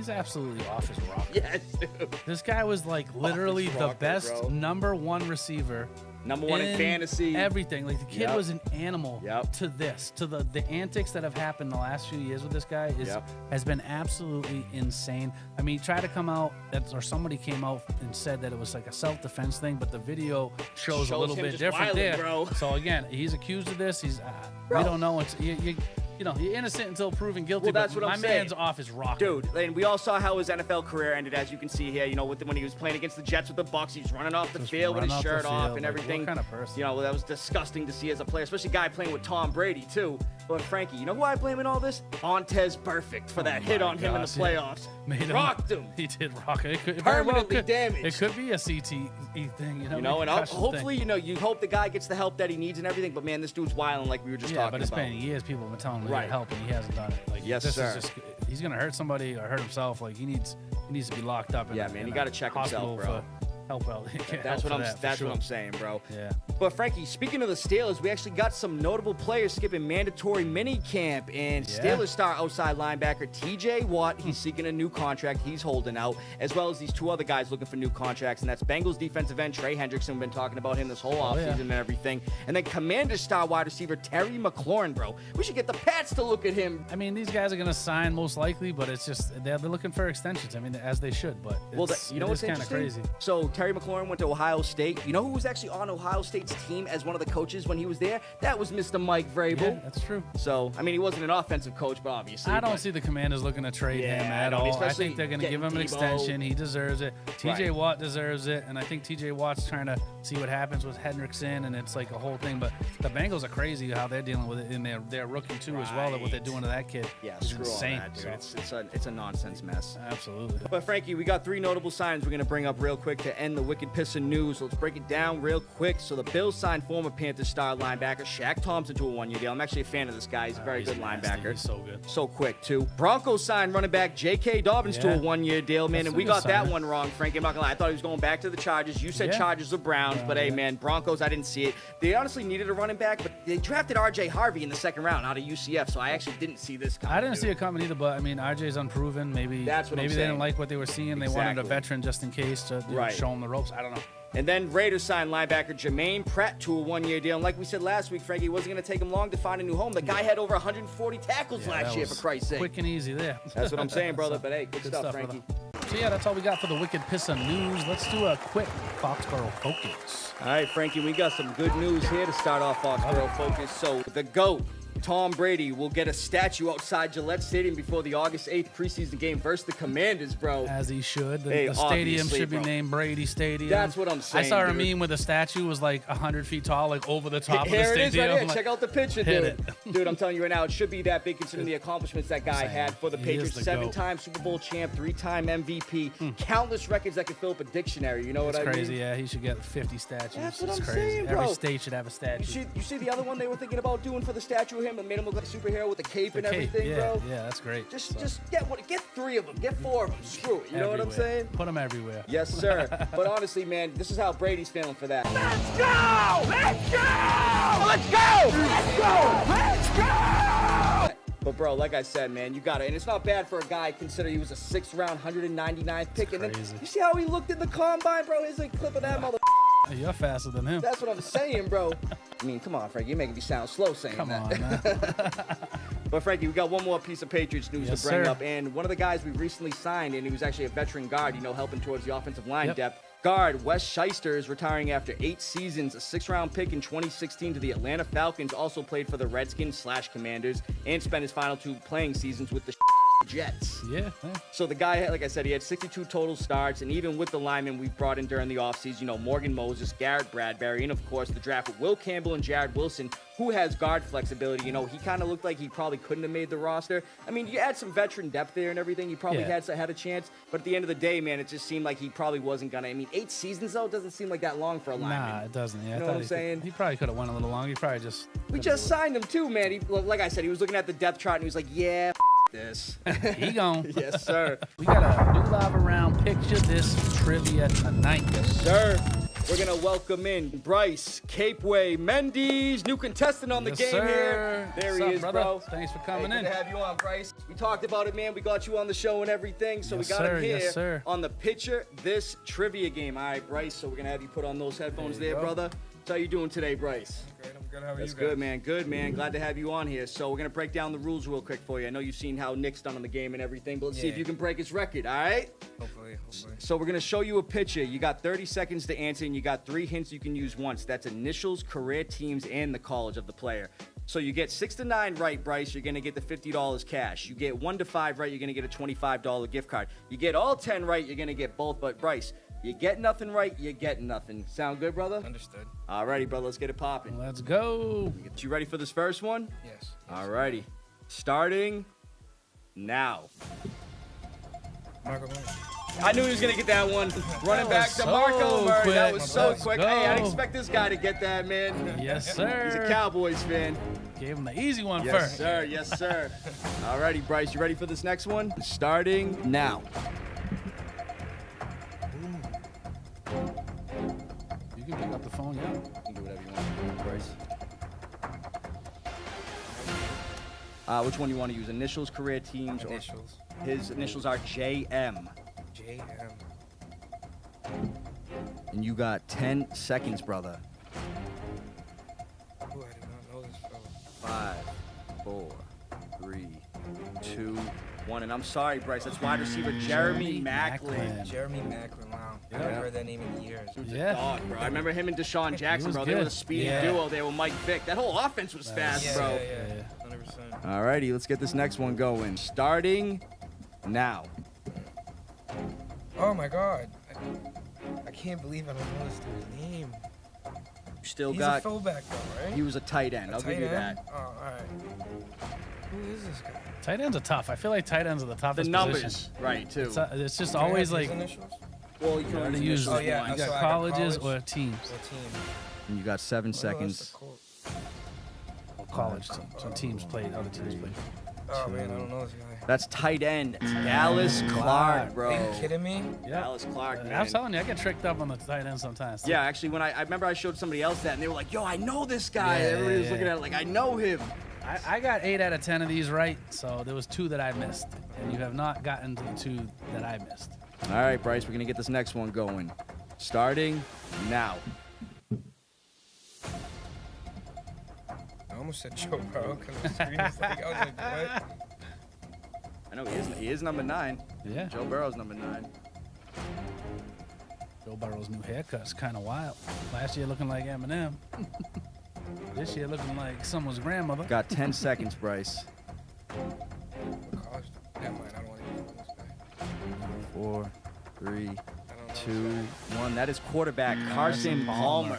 [SPEAKER 1] absolutely off his rocker.
[SPEAKER 2] Yes, dude.
[SPEAKER 1] This guy was literally the best #1 receiver.
[SPEAKER 2] Number one in fantasy.
[SPEAKER 1] Everything. The kid was an animal to this. To the antics that have happened the last few years with this guy has been absolutely insane. I mean, he tried to come out, or somebody came out and said that it was like a self-defense thing, but the video shows a little bit different there.
[SPEAKER 2] Bro.
[SPEAKER 1] So again, he's accused of this. He's we don't know. You're innocent until proven guilty.
[SPEAKER 2] Well, that's
[SPEAKER 1] but
[SPEAKER 2] what I'm
[SPEAKER 1] my
[SPEAKER 2] saying.
[SPEAKER 1] man's off his rocker.
[SPEAKER 2] Dude, and we all saw how his NFL career ended, as you can see here. When he was playing against the Jets with the Bucs, he's running off the field with his shirt off and everything.
[SPEAKER 1] What kind of person?
[SPEAKER 2] That was disgusting to see as a player, especially a guy playing with Tom Brady, too. But, Frankie, you know who I blame in all this? Montez Perfect for that hit on him in the playoffs. Rocked him.
[SPEAKER 1] He did rock it.
[SPEAKER 2] Permanently damaged.
[SPEAKER 1] It could be a CTE thing,
[SPEAKER 2] and hopefully, you hope the guy gets the help that he needs and everything. But, man, this dude's wilding like we were just talking about.
[SPEAKER 1] But it's been years people have been telling him to get help, and he hasn't done it.
[SPEAKER 2] Yes, sir.
[SPEAKER 1] He's gonna hurt somebody or hurt himself. He needs to be locked up.
[SPEAKER 2] You got to check himself, bro.
[SPEAKER 1] Help out.
[SPEAKER 2] That's what I'm saying, bro.
[SPEAKER 1] Yeah.
[SPEAKER 2] But Frankie, speaking of the Steelers, we actually got some notable players skipping mandatory minicamp. And Steelers star outside linebacker TJ Watt, he's seeking a new contract. He's holding out, as well as these 2 other guys looking for new contracts. And that's Bengals defensive end Trey Hendrickson. We've been talking about him this whole offseason and everything. And then Commander star wide receiver Terry McLaurin, bro. We should get the Pats to look at him.
[SPEAKER 1] I mean, these guys are gonna sign most likely, but it's just they're looking for extensions. I mean, as they should. But
[SPEAKER 2] what's
[SPEAKER 1] kind of crazy.
[SPEAKER 2] So Terry McLaurin went to Ohio State. You know who was actually on Ohio State's team as one of the coaches when he was there? That was Mr. Mike Vrabel.
[SPEAKER 1] Yeah, that's true.
[SPEAKER 2] So, I mean, he wasn't an offensive coach, but obviously.
[SPEAKER 1] I don't see the Commanders looking to trade him at all. I think they're going to give him an extension. He deserves it. TJ Watt deserves it, and I think TJ Watt's trying to see what happens with Hendrickson, and it's like a whole thing. But the Bengals are crazy how they're dealing with it, and they're rookie too as well. What they're doing to that kid.
[SPEAKER 2] Yeah,
[SPEAKER 1] is
[SPEAKER 2] screw
[SPEAKER 1] insane.
[SPEAKER 2] all that, dude. It's a nonsense mess.
[SPEAKER 1] Absolutely.
[SPEAKER 2] But Frankie, we got 3 notable signs we're going to bring up real quick to end the Wicked Pissah news. Let's break it down real quick. So the Bills signed former Panthers star linebacker Shaq Thompson to a 1-year deal. I'm actually a fan of this guy. He's a very good linebacker.
[SPEAKER 1] He's so good.
[SPEAKER 2] So quick, too. Broncos signed running back J.K. Dobbins to a 1-year deal, man. And we got that one wrong, Frankie. I'm not going to lie. I thought he was going back to the Chargers. You said Chargers or Browns. But, hey, man, Broncos, I didn't see it. They honestly needed a running back, but they drafted R.J. Harvey in the 2nd round out of UCF. So I actually didn't see this coming.
[SPEAKER 1] I didn't see it coming either, but, I mean, R.J.'s unproven. Maybe they didn't like what they were seeing. They wanted a veteran just in case to show them the ropes. I don't know.
[SPEAKER 2] And then Raiders signed linebacker Jermaine Pratt to a 1-year deal. And like we said last week, Frankie, it wasn't going to take him long to find a new home. The guy had over 140 tackles last year, for Christ's sake.
[SPEAKER 1] Quick and easy there.
[SPEAKER 2] That's what I'm saying, brother. But hey, good stuff, Frankie.
[SPEAKER 1] So yeah, that's all we got for the Wicked Pissah news. Let's do a quick Foxboro Focus.
[SPEAKER 2] All right, Frankie, we got some good news here to start off Foxboro Focus. So the GOAT, Tom Brady will get a statue outside Gillette Stadium before the August 8th preseason game versus the Commanders, bro.
[SPEAKER 1] As he should.
[SPEAKER 2] Hey,
[SPEAKER 1] The stadium
[SPEAKER 2] obviously,
[SPEAKER 1] should be
[SPEAKER 2] bro.
[SPEAKER 1] named Brady Stadium.
[SPEAKER 2] That's what I'm saying,
[SPEAKER 1] I saw a
[SPEAKER 2] dude.
[SPEAKER 1] meme where the statue was like 100 feet tall, like over the top of the
[SPEAKER 2] Here
[SPEAKER 1] stadium.
[SPEAKER 2] it is right here.
[SPEAKER 1] I'm like,
[SPEAKER 2] Check out the picture,
[SPEAKER 1] hit
[SPEAKER 2] dude.
[SPEAKER 1] it.
[SPEAKER 2] Dude, I'm telling you right now, it should be that big considering the accomplishments that guy had for the
[SPEAKER 1] He is
[SPEAKER 2] Patriots.
[SPEAKER 1] the GOAT.
[SPEAKER 2] 7-time Super Bowl champ, 3-time MVP, countless records that could fill up a dictionary. You know what
[SPEAKER 1] It's
[SPEAKER 2] I
[SPEAKER 1] crazy,
[SPEAKER 2] mean?
[SPEAKER 1] yeah. He should get 50 statues.
[SPEAKER 2] That's what
[SPEAKER 1] it's
[SPEAKER 2] I'm
[SPEAKER 1] crazy.
[SPEAKER 2] saying, bro.
[SPEAKER 1] Every state should have a statue.
[SPEAKER 2] You see the other one they were thinking about doing for the statue of him that made him look like a superhero with the cape and
[SPEAKER 1] Cape,
[SPEAKER 2] everything,
[SPEAKER 1] yeah,
[SPEAKER 2] bro?
[SPEAKER 1] Yeah, that's great.
[SPEAKER 2] Just get 3 of them. Get 4 of them. Screw it. You know what I'm
[SPEAKER 1] Everywhere.
[SPEAKER 2] saying?
[SPEAKER 1] Put them everywhere.
[SPEAKER 2] Yes, sir. But honestly, man, this is how Brady's feeling for that.
[SPEAKER 6] Let's go! Let's go! Let's go! Let's go! Let's go!
[SPEAKER 2] But bro, like I said, man, you got it. And it's not bad for a guy considering he was a 6th round, 199th pick. And then
[SPEAKER 1] crazy.
[SPEAKER 2] you see how he looked in the combine, bro? Here's a clip of that mother.
[SPEAKER 1] You're faster than him.
[SPEAKER 2] That's what I'm saying, bro. I mean, come on, Frankie. You're making me sound slow saying
[SPEAKER 1] Come
[SPEAKER 2] that.
[SPEAKER 1] on, man.
[SPEAKER 2] But Frankie, we got one more piece of Patriots news
[SPEAKER 1] Yes,
[SPEAKER 2] to bring
[SPEAKER 1] sir.
[SPEAKER 2] up. And one of the guys we recently signed, and he was actually a veteran guard, you know, helping towards the offensive line
[SPEAKER 1] Yep.
[SPEAKER 2] depth. Guard Wes Schweitzer is retiring after 8 seasons, a 6th-round pick in 2016 to the Atlanta Falcons, also played for the Redskins/Commanders, and spent his final 2 playing seasons with the Jets.
[SPEAKER 1] Yeah, yeah.
[SPEAKER 2] So the guy, like I said, he had 62 total starts, and even with the linemen we brought in during the offseason, you know, Morgan Moses, Garrett Bradbury, and of course the draft with Will Campbell and Jared Wilson, who has guard flexibility. You know, he kind of looked like he probably couldn't have made the roster. I mean, you add some veteran depth there and everything, he probably
[SPEAKER 1] Yeah.
[SPEAKER 2] had a chance, but at the end of the day, man, it just seemed like he probably wasn't gonna. I mean, 8 seasons though doesn't seem like that long for a lineman.
[SPEAKER 1] Nah, it doesn't. Yeah,
[SPEAKER 2] You know
[SPEAKER 1] I
[SPEAKER 2] what
[SPEAKER 1] thought
[SPEAKER 2] I'm saying?
[SPEAKER 1] He probably could have went a little longer. He probably just.
[SPEAKER 2] We just signed him too, man. He, like I said, he was looking at the depth chart and he was like, yeah, this.
[SPEAKER 1] He gone.
[SPEAKER 2] Yes, sir.
[SPEAKER 1] We got a new live around picture this trivia tonight.
[SPEAKER 2] Sir, we're gonna welcome in Bryce Capeway Mendes, new contestant on the
[SPEAKER 1] Yes,
[SPEAKER 2] game
[SPEAKER 1] sir.
[SPEAKER 2] here. There
[SPEAKER 1] What's
[SPEAKER 2] he
[SPEAKER 1] up,
[SPEAKER 2] is,
[SPEAKER 1] brother?
[SPEAKER 2] bro.
[SPEAKER 1] Thanks for coming
[SPEAKER 2] Hey,
[SPEAKER 1] in.
[SPEAKER 2] good to have you on, Bryce. We talked about it, man. We got you on the show and everything, so
[SPEAKER 1] Yes,
[SPEAKER 2] we got
[SPEAKER 1] sir.
[SPEAKER 2] him here
[SPEAKER 1] Yes, sir.
[SPEAKER 2] on the Picture This trivia game. All right, Bryce. So we're gonna have you put on those headphones
[SPEAKER 1] There you
[SPEAKER 2] there,
[SPEAKER 1] go.
[SPEAKER 2] brother. So how you doing today, Bryce?
[SPEAKER 7] Great, I'm good. How are
[SPEAKER 2] That's
[SPEAKER 7] you
[SPEAKER 2] good,
[SPEAKER 7] guys?
[SPEAKER 2] man. Good, man. Glad to have you on here. So we're gonna break down the rules real quick for you. I know you've seen how Nick's done on the game and everything, but let's see if
[SPEAKER 7] Yeah.
[SPEAKER 2] you can break his record. All right.
[SPEAKER 7] Hopefully.
[SPEAKER 2] So we're gonna show you a picture. You got 30 seconds to answer, and you got 3 hints you can use once. That's initials, career teams, and the college of the player. So you get 6 to 9 right, Bryce, you're gonna get the $50 cash. You get 1 to 5 right, you're gonna get a $25 gift card. You get all 10 right, you're gonna get both. But Bryce, you get nothing right, you get nothing. Sound good, brother?
[SPEAKER 7] Understood.
[SPEAKER 2] Alrighty, brother, let's get it popping.
[SPEAKER 1] Let's go.
[SPEAKER 2] You ready for this first one?
[SPEAKER 7] Yes.
[SPEAKER 2] Alrighty. Starting now.
[SPEAKER 7] Marco Murray.
[SPEAKER 2] I knew he was gonna get that one. Running
[SPEAKER 1] was
[SPEAKER 2] back to
[SPEAKER 1] so
[SPEAKER 2] Marco Murray. That
[SPEAKER 1] quick.
[SPEAKER 2] was so
[SPEAKER 1] Let's
[SPEAKER 2] quick. Hey, I didn't
[SPEAKER 1] go.
[SPEAKER 2] expect this guy to get that, man.
[SPEAKER 1] Yes, sir.
[SPEAKER 2] He's a Cowboys fan.
[SPEAKER 1] Gave him the easy one
[SPEAKER 2] Yes,
[SPEAKER 1] first.
[SPEAKER 2] sir. Yes, sir. Alrighty, Bryce, you ready for this next one? Starting now.
[SPEAKER 1] You can pick up the phone, yeah.
[SPEAKER 2] You can do whatever you want, Bryce. Which one you want to use? Initials, career teams,
[SPEAKER 7] Initials.
[SPEAKER 2] or his initials are JM.
[SPEAKER 7] JM.
[SPEAKER 2] And you got 10 seconds, brother.
[SPEAKER 7] Oh, I do not know this fellow.
[SPEAKER 2] 5, 4, 3, 2, 1. And I'm sorry, Bryce. That's wide receiver Jeremy Macklin.
[SPEAKER 7] Jeremy Macklin. Wow. I haven't heard that name in years.
[SPEAKER 1] Yeah.
[SPEAKER 2] Dog, bro. I remember him and Deshaun Jackson,
[SPEAKER 1] was
[SPEAKER 2] bro. They were
[SPEAKER 1] good.
[SPEAKER 2] the speedy
[SPEAKER 1] Yeah.
[SPEAKER 2] duo. They were Mike Vick. That whole offense was fast,
[SPEAKER 7] Yeah,
[SPEAKER 2] bro.
[SPEAKER 7] yeah. 100%.
[SPEAKER 2] Alrighty, let's get this next one going. Starting now.
[SPEAKER 7] Oh my God. I can't believe I don't know this dude's name.
[SPEAKER 2] Still
[SPEAKER 7] He's a
[SPEAKER 2] got.
[SPEAKER 7] fullback though, right?
[SPEAKER 2] He was a tight end. I'll
[SPEAKER 7] Tight
[SPEAKER 2] give you
[SPEAKER 7] end?
[SPEAKER 2] that.
[SPEAKER 7] Oh, all right. Who is this guy?
[SPEAKER 1] Tight ends are tough. I feel like tight ends are the
[SPEAKER 2] The
[SPEAKER 1] toughest
[SPEAKER 2] numbers,
[SPEAKER 1] position.
[SPEAKER 2] right? Too.
[SPEAKER 1] It's just
[SPEAKER 7] Can I
[SPEAKER 1] always
[SPEAKER 7] have his
[SPEAKER 1] like
[SPEAKER 7] initials?
[SPEAKER 2] Well, you can
[SPEAKER 1] gotta
[SPEAKER 2] only
[SPEAKER 1] use.
[SPEAKER 2] use
[SPEAKER 7] Oh, yeah,
[SPEAKER 1] You
[SPEAKER 2] one.
[SPEAKER 7] so I
[SPEAKER 1] got
[SPEAKER 7] got
[SPEAKER 1] colleges
[SPEAKER 7] college.
[SPEAKER 1] or teams.
[SPEAKER 7] What team?
[SPEAKER 2] And you got 7
[SPEAKER 7] Oh, that's
[SPEAKER 2] seconds.
[SPEAKER 7] the Colts.
[SPEAKER 1] Or college teams. Some teams played. Other teams played.
[SPEAKER 7] Oh man, I don't know this guy.
[SPEAKER 2] That's tight end. It's Dallas Clark, bro.
[SPEAKER 7] Are you kidding me?
[SPEAKER 1] Yeah.
[SPEAKER 2] Dallas Clark, man.
[SPEAKER 1] I'm telling you, I get tricked up on the tight end sometimes.
[SPEAKER 2] Yeah, actually, when I remember I showed somebody else that, and they were like, "Yo, I know this guy."
[SPEAKER 1] Yeah,
[SPEAKER 2] Everybody was
[SPEAKER 1] yeah,
[SPEAKER 2] looking
[SPEAKER 1] yeah.
[SPEAKER 2] at it like, "I know him."
[SPEAKER 1] I got 8 out of 10 of these right, so there was 2 that I missed, and you have not gotten to the 2 that I missed.
[SPEAKER 2] All right, Bryce, we're gonna get this next one going. Starting now.
[SPEAKER 7] I almost said Joe Burrow because the screen was like, I was like, what?
[SPEAKER 2] I know he is number 9.
[SPEAKER 1] Yeah.
[SPEAKER 2] Joe Burrow's number 9.
[SPEAKER 1] Joe Burrow's new haircut's kind of wild. Last year looking like Eminem. This year looking like someone's grandmother.
[SPEAKER 2] Got 10 seconds, Bryce.
[SPEAKER 7] College. Never mind. I don't want to use this guy.
[SPEAKER 2] 4, 3,
[SPEAKER 7] I don't know
[SPEAKER 2] 2,
[SPEAKER 7] this
[SPEAKER 2] 1. That is quarterback Carson Palmer.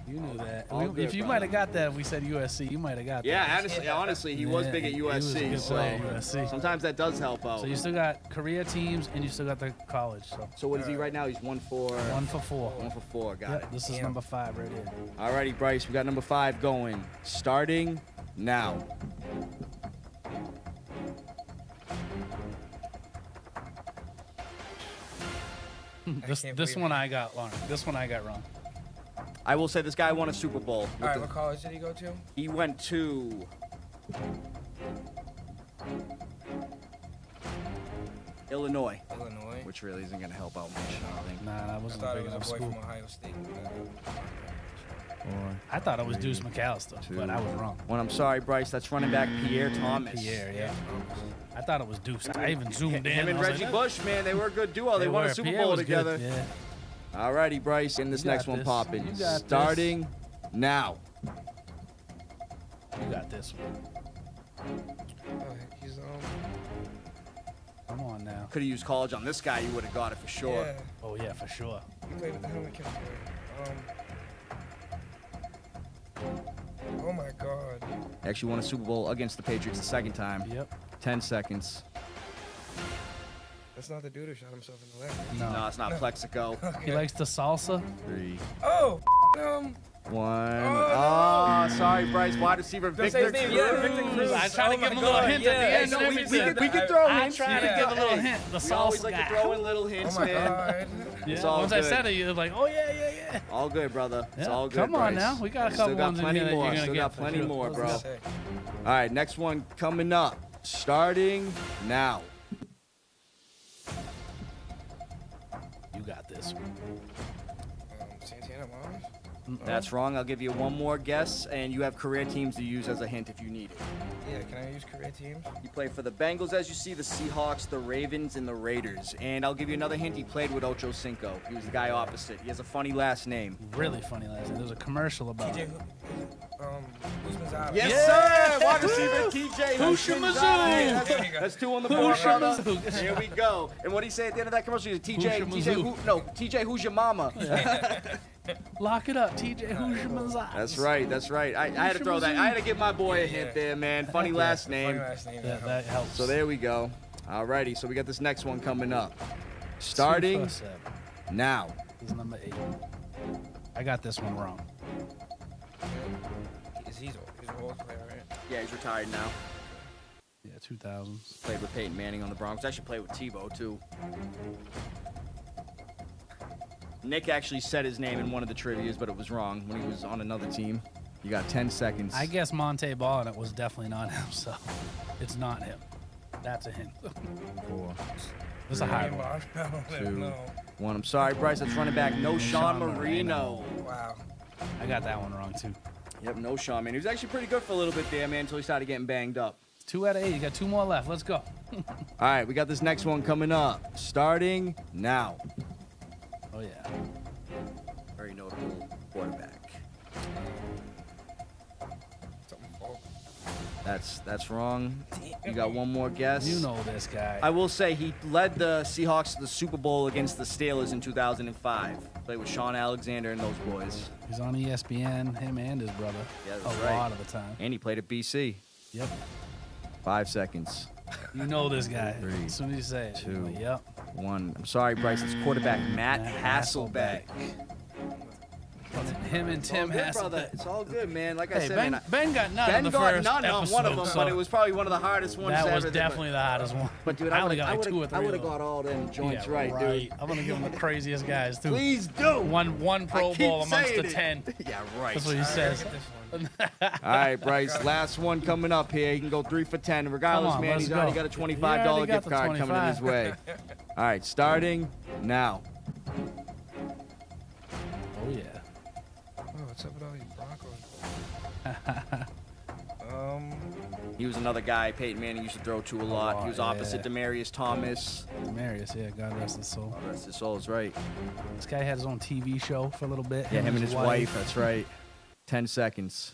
[SPEAKER 1] You knew that.
[SPEAKER 2] All good,
[SPEAKER 1] If you
[SPEAKER 2] brother.
[SPEAKER 1] might have got that if we said USC, you might have got that.
[SPEAKER 2] Yeah, honestly, he was
[SPEAKER 1] Yeah,
[SPEAKER 2] big at
[SPEAKER 1] he was a
[SPEAKER 2] USC.
[SPEAKER 1] good
[SPEAKER 2] So
[SPEAKER 1] player at USC.
[SPEAKER 2] sometimes that does help out.
[SPEAKER 1] So you still got career teams and you still got the college. So
[SPEAKER 2] what is he right now? He's 1 for
[SPEAKER 1] 1 for 4.
[SPEAKER 2] 1 for 4. Got
[SPEAKER 1] Yep,
[SPEAKER 2] it.
[SPEAKER 1] this is number 5 right here.
[SPEAKER 2] Alrighty, Bryce. We got number 5 going. Starting now.
[SPEAKER 1] This
[SPEAKER 7] can't
[SPEAKER 1] this
[SPEAKER 7] believe
[SPEAKER 1] one I got wrong. This one I got wrong.
[SPEAKER 2] I will say this guy won a Super Bowl.
[SPEAKER 7] All right, what college did he go to?
[SPEAKER 2] He went to Illinois,
[SPEAKER 7] Illinois.
[SPEAKER 2] which really isn't going to help out much, I don't think.
[SPEAKER 1] Nah, that
[SPEAKER 7] I
[SPEAKER 1] wasn't a
[SPEAKER 7] thought it
[SPEAKER 1] big
[SPEAKER 7] was a
[SPEAKER 1] enough
[SPEAKER 7] boy
[SPEAKER 1] school.
[SPEAKER 7] from Ohio State.
[SPEAKER 1] I thought it was Deuce McAllister, but I was wrong.
[SPEAKER 2] Well, I'm sorry, Bryce. That's running back Pierre Thomas.
[SPEAKER 1] Pierre, yeah. I thought it was Deuce. I even zoomed in.
[SPEAKER 2] Him and
[SPEAKER 1] I was
[SPEAKER 2] Reggie
[SPEAKER 1] like,
[SPEAKER 2] Bush, man, they were a good duo. They won a
[SPEAKER 1] were.
[SPEAKER 2] Super
[SPEAKER 1] Pierre
[SPEAKER 2] Bowl
[SPEAKER 1] was good,
[SPEAKER 2] together.
[SPEAKER 1] Yeah.
[SPEAKER 2] Alrighty, Bryce, getting this
[SPEAKER 1] You got
[SPEAKER 2] next one
[SPEAKER 1] this.
[SPEAKER 2] popping.
[SPEAKER 1] You got
[SPEAKER 2] Starting now.
[SPEAKER 1] You got this one.
[SPEAKER 7] Oh, he's
[SPEAKER 1] Come on now.
[SPEAKER 2] Could have used college on this guy. You would have got it for sure.
[SPEAKER 7] Yeah.
[SPEAKER 1] Oh yeah, for sure.
[SPEAKER 7] He played with the helmet kid. Oh my God.
[SPEAKER 2] Actually won a Super Bowl against the Patriots the second time.
[SPEAKER 1] Yep.
[SPEAKER 2] 10 seconds.
[SPEAKER 7] That's not the dude who shot himself in the leg.
[SPEAKER 1] No.
[SPEAKER 2] No, it's not Plexico.
[SPEAKER 1] He likes the salsa.
[SPEAKER 2] 3,
[SPEAKER 7] Oh,
[SPEAKER 2] 1. Oh, sorry, Bryce. Wide receiver
[SPEAKER 7] Don't
[SPEAKER 2] Victor
[SPEAKER 7] say his name. Yeah, Victor
[SPEAKER 2] Cruz.
[SPEAKER 7] Cruz.
[SPEAKER 1] I tried to
[SPEAKER 7] Oh
[SPEAKER 1] give
[SPEAKER 7] my
[SPEAKER 1] him a little
[SPEAKER 7] God,
[SPEAKER 1] hint
[SPEAKER 7] yeah.
[SPEAKER 1] at the
[SPEAKER 7] Hey,
[SPEAKER 1] end
[SPEAKER 7] no,
[SPEAKER 1] and
[SPEAKER 7] we
[SPEAKER 1] everything.
[SPEAKER 2] We can throw
[SPEAKER 1] I
[SPEAKER 2] hints.
[SPEAKER 1] tried to
[SPEAKER 7] Yeah.
[SPEAKER 1] give a little hint. The
[SPEAKER 2] We
[SPEAKER 1] salsa
[SPEAKER 2] always like
[SPEAKER 1] guy.
[SPEAKER 2] to throw in little
[SPEAKER 7] Oh
[SPEAKER 2] hints,
[SPEAKER 7] my
[SPEAKER 2] man.
[SPEAKER 7] God.
[SPEAKER 2] It's
[SPEAKER 1] Yeah,
[SPEAKER 2] all
[SPEAKER 1] once
[SPEAKER 2] good.
[SPEAKER 1] I said it, you're like, oh yeah.
[SPEAKER 2] All good, brother. It's
[SPEAKER 1] Yeah,
[SPEAKER 2] all good,
[SPEAKER 1] come on
[SPEAKER 2] Bryce.
[SPEAKER 1] now. We got a
[SPEAKER 2] Still
[SPEAKER 1] couple
[SPEAKER 2] got
[SPEAKER 1] ones in
[SPEAKER 2] plenty
[SPEAKER 1] here that
[SPEAKER 2] more.
[SPEAKER 1] you're gonna
[SPEAKER 2] Still
[SPEAKER 1] get
[SPEAKER 2] got
[SPEAKER 1] for
[SPEAKER 2] plenty
[SPEAKER 1] sure.
[SPEAKER 2] more,
[SPEAKER 1] Let's
[SPEAKER 2] bro.
[SPEAKER 1] go.
[SPEAKER 7] Say.
[SPEAKER 2] All right, next one coming up. Starting now.
[SPEAKER 1] You got this one.
[SPEAKER 7] Santana Mars?
[SPEAKER 2] That's wrong. I'll give you one more guess, and you have career teams to use as a hint if you need it.
[SPEAKER 7] Yeah, can I use career teams?
[SPEAKER 2] He played for the Bengals, as you see, the Seahawks, the Ravens, and the Raiders. And I'll give you another hint. He played with Ocho Cinco. He was the guy opposite. He has a funny last name.
[SPEAKER 1] Really funny last name. There was a commercial about
[SPEAKER 7] TJ,
[SPEAKER 1] it.
[SPEAKER 7] Guzman's
[SPEAKER 2] Yes,
[SPEAKER 1] Yeah.
[SPEAKER 2] sir. Wide receiver TJ
[SPEAKER 1] Hoosha
[SPEAKER 2] Hooshman's
[SPEAKER 1] Mizzou.
[SPEAKER 2] out.
[SPEAKER 7] There you go.
[SPEAKER 2] That's 2 on the board,
[SPEAKER 1] Hoosha
[SPEAKER 2] brother.
[SPEAKER 1] Mizzou.
[SPEAKER 2] Here we go. And what did he say at the end of that commercial? He said,
[SPEAKER 1] Hoosha Mizzou.
[SPEAKER 2] Who's your mama?
[SPEAKER 1] Lock it up, TJ. Who's your Mazai?
[SPEAKER 2] That's right. That's right. I had to throw that. I had to give my boy a hint there, man. Funny last
[SPEAKER 7] Funny
[SPEAKER 2] name.
[SPEAKER 7] last name.
[SPEAKER 1] That helps.
[SPEAKER 2] So there we go. Alrighty. So we got this next one coming up.
[SPEAKER 1] 2
[SPEAKER 2] Starting
[SPEAKER 1] for 7.
[SPEAKER 2] now.
[SPEAKER 1] This is number 8. I got this one wrong.
[SPEAKER 7] He's an old player, right?
[SPEAKER 2] Yeah, he's retired now.
[SPEAKER 1] Yeah, 2000s.
[SPEAKER 2] Played with Peyton Manning on the Broncos. Actually played with Tebow too. Nick actually said his name in one of the trivias, but it was wrong when he was on another team. You got 10 seconds.
[SPEAKER 1] I guess Monte Ball, and it was definitely not him, so it's not him. That's a hint.
[SPEAKER 2] 4,
[SPEAKER 1] It's a hard one.
[SPEAKER 7] I don't
[SPEAKER 2] 2,
[SPEAKER 7] know.
[SPEAKER 2] 1. I'm sorry, Bryce. That's running back. No Sean Marino.
[SPEAKER 7] Wow.
[SPEAKER 1] I got that one wrong, too.
[SPEAKER 2] Yep, no Sean, man. He was actually pretty good for a little bit there, man, until he started getting banged up.
[SPEAKER 1] 2 out of 8. You got 2 more left. Let's go.
[SPEAKER 2] All right, we got this next one coming up. Starting now.
[SPEAKER 1] Oh, yeah.
[SPEAKER 2] Very notable quarterback.
[SPEAKER 7] Something false.
[SPEAKER 2] That's wrong. You got one more guess.
[SPEAKER 1] You know this guy.
[SPEAKER 2] I will say he led the Seahawks to the Super Bowl against the Steelers in 2005. Played with Sean Alexander and those boys.
[SPEAKER 1] He's on ESPN, him and his brother.
[SPEAKER 2] Yeah, that's
[SPEAKER 1] a
[SPEAKER 2] right.
[SPEAKER 1] lot of the time.
[SPEAKER 2] And he played at BC.
[SPEAKER 1] Yep.
[SPEAKER 2] 5 seconds.
[SPEAKER 1] You know this guy.
[SPEAKER 2] 3,
[SPEAKER 1] As soon as you say it.
[SPEAKER 2] 2,
[SPEAKER 1] you're like, yep.
[SPEAKER 2] 1. I'm sorry, Bryce. It's quarterback Matt Hasselbeck.
[SPEAKER 1] Him and Tim
[SPEAKER 2] All good, brother.
[SPEAKER 1] Hasselbeck.
[SPEAKER 2] It's all good, man. Like I
[SPEAKER 1] Hey,
[SPEAKER 2] said,
[SPEAKER 1] Ben,
[SPEAKER 2] man,
[SPEAKER 1] Ben got none
[SPEAKER 2] Ben
[SPEAKER 1] in the
[SPEAKER 2] got
[SPEAKER 1] first
[SPEAKER 2] none on one of them,
[SPEAKER 1] episode,
[SPEAKER 2] but
[SPEAKER 1] so
[SPEAKER 2] it was probably one of the hardest ones
[SPEAKER 1] that was
[SPEAKER 2] ever.
[SPEAKER 1] definitely the hardest one.
[SPEAKER 2] But dude,
[SPEAKER 1] I
[SPEAKER 2] I
[SPEAKER 1] only
[SPEAKER 2] would
[SPEAKER 1] got like 2 or 3.
[SPEAKER 2] I would have
[SPEAKER 1] of them.
[SPEAKER 2] got all them joints
[SPEAKER 1] Yeah,
[SPEAKER 2] right, dude.
[SPEAKER 1] I'm gonna give him the craziest guys too.
[SPEAKER 2] Please do.
[SPEAKER 1] One Pro
[SPEAKER 2] I keep
[SPEAKER 1] Bowl amongst
[SPEAKER 2] saying
[SPEAKER 1] the
[SPEAKER 2] it.
[SPEAKER 1] 10.
[SPEAKER 2] Yeah, right.
[SPEAKER 1] That's what he
[SPEAKER 7] All right,
[SPEAKER 1] says.
[SPEAKER 7] get this one.
[SPEAKER 2] All right, Bryce. Last one coming up here. He can go 3 for 10. Regardless,
[SPEAKER 1] Come on,
[SPEAKER 2] man,
[SPEAKER 1] let's
[SPEAKER 2] he's already
[SPEAKER 1] go.
[SPEAKER 2] got a
[SPEAKER 1] He
[SPEAKER 2] $25
[SPEAKER 1] already got
[SPEAKER 2] gift
[SPEAKER 1] the
[SPEAKER 2] card coming in his
[SPEAKER 1] 25.
[SPEAKER 2] way. All right, starting now.
[SPEAKER 1] Oh yeah.
[SPEAKER 7] Oh, what's up with all these Broncos?
[SPEAKER 2] He was another guy Peyton Manning used to throw to a lot. He was opposite
[SPEAKER 1] yeah.
[SPEAKER 2] Demarius Thomas.
[SPEAKER 1] Demarius, yeah, God rest his soul.
[SPEAKER 2] Oh, rest his soul is right.
[SPEAKER 1] This guy had his own TV show for a little bit.
[SPEAKER 2] Yeah, him and his wife. That's right. 10 seconds.